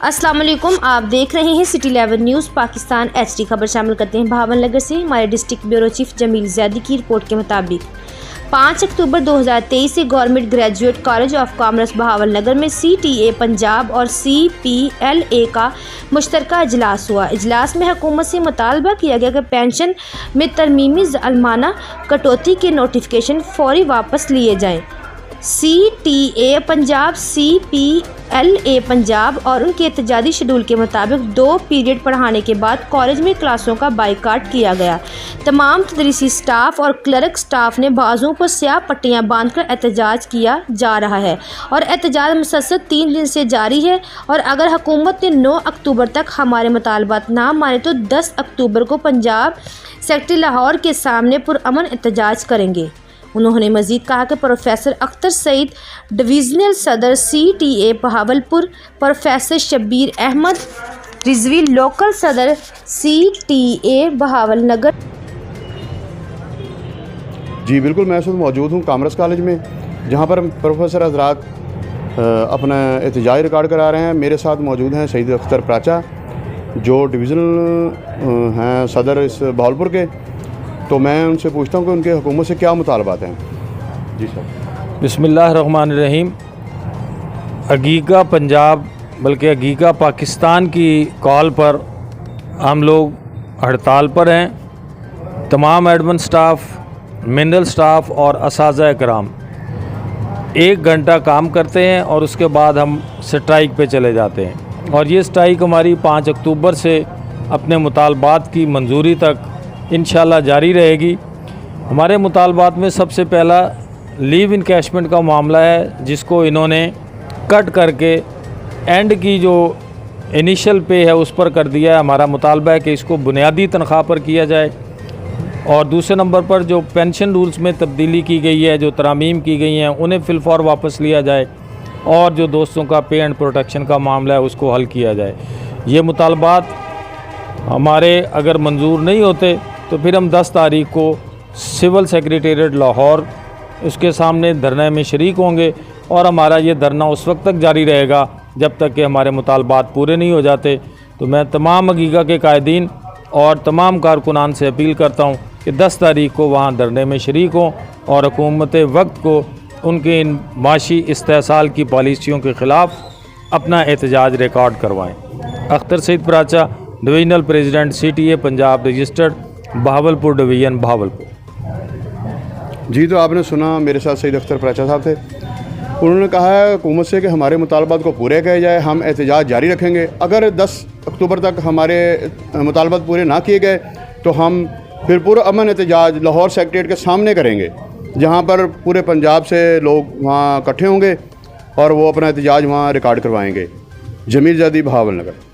अस्सलाम वालेकुम, आप देख रहे हैं सिटी 11 न्यूज़ पाकिस्तान HD। खबर शामिल करते हैं भावलनगर से। हमारे district bureau chief Jameel Zaidi की रिपोर्ट के मुताबिक 5 अक्टूबर 2023 से government graduate college of commerce Bahawalnagar में CTA पंजाब और CPLA का मुश्तरका इजलास हुआ। इजलास में हुकूमत से मुतालबा किया गया कि पेंशन में तरमीमी ज़ालमाना कटौती के नोटिफिकेशन फौरी वापस लिए जाएँ। CTA पंजाब, CPLA पंजाब और उनके एहतजाजी शेड्यूल के मुताबिक 2 पीरियड पढ़ाने के बाद कॉलेज में क्लासों का बाइकाट किया गया। तमाम तदरीसी स्टाफ और क्लर्क स्टाफ ने बाजुओं पर स्याह पट्टियां बांधकर एहतजाज किया जा रहा है और एहतजाज मुसलसल 3 दिन से जारी है। और अगर हुकूमत ने 9 अक्टूबर तक हमारे मुतालबात ना माने तो 10 अक्टूबर को पंजाब सेक्रेटरी लाहौर के सामने पुरअमन एहतजाज करेंगे। उन्होंने मज़ीद कहा कि प्रोफेसर अख्तर सईद डिवीज़नल सदर CTA Bahawalpur, professor Shabbir Ahmad Rizvi local सदर CTA बहावलनगर। जी बिल्कुल, मैं इस वक्त मौजूद हूँ कॉमर्स कॉलेज में, जहाँ पर प्रोफेसर हजरात अपना एहतजाज रिकॉर्ड करा रहे हैं। मेरे साथ मौजूद हैं सईद अख्तर प्राचा, जो डिवीज़नल हैं सदर इस बहावलपुर के। तो मैं उनसे पूछता हूँ कि उनके हुकूमत से क्या मुतालबात हैं। जी सर। बिस्मिल्लाहिर्रहमानिर्रहीम। अगीगा पंजाब बल्कि अगीगा पाकिस्तान की कॉल पर हम लोग हड़ताल पर हैं। तमाम एडमिन स्टाफ, मिनरल स्टाफ और असाज़ा कराम 1 घंटा काम करते हैं और उसके बाद हम स्ट्राइक पे चले जाते हैं। और ये स्ट्राइक हमारी 5 अक्टूबर से अपने मुतालबात की मंजूरी तक इंशाल्लाह जारी रहेगी। हमारे मुतालबात में सबसे पहला लीव इनकैशमेंट का मामला है, जिसको इन्होंने कट करके एंड की जो इनिशियल पे है उस पर कर दिया है। हमारा मुतालबा है कि इसको बुनियादी तनख्वाह पर किया जाए। और दूसरे नंबर पर जो पेंशन रूल्स में तब्दीली की गई है, जो तरामीम की गई हैं, उन्हें फिलफौर वापस लिया जाए। और जो दोस्तों का पे एंड प्रोटेक्शन का मामला है उसको हल किया जाए। ये मुतालबात हमारे अगर मंजूर नहीं होते तो फिर हम 10 तारीख को सिविल सेक्रेटेरिएट लाहौर उसके सामने धरने में शरीक होंगे। और हमारा ये धरना उस वक्त तक जारी रहेगा जब तक कि हमारे मुतालबात पूरे नहीं हो जाते। तो मैं तमाम अगीगा के कायदीन और तमाम कारकुनान से अपील करता हूँ कि 10 तारीख को वहाँ धरने में शरीक हों और हुकूमत वक्त को उनके इन माशी इस्तेहसाल की पॉलिसियों के ख़िलाफ़ अपना एहतजाज रिकॉर्ड करवाएँ। Akhtar Saeed Pracha, divisional president CTA Punjab, registered Bahawalpur division, Bahawalpur. जी, तो आपने सुना, मेरे साथ सईद अख्तर प्राचा साहब थे। उन्होंने कहा है हुकूमत से कि हमारे मुतालबात को पूरे किया जाए, हम एहतजाज जारी रखेंगे। अगर 10 अक्टूबर तक हमारे मुतालबात पूरे ना किए गए तो हम फिर पुरअमन एहतजाज लाहौर सेक्रेटेरिएट के सामने करेंगे, जहाँ पर पूरे पंजाब से लोग वहाँ इकट्ठे होंगे और वो अपना एहतजाज वहाँ रिकॉर्ड करवाएंगे। जमील ज़ैदी, बहावलनगर।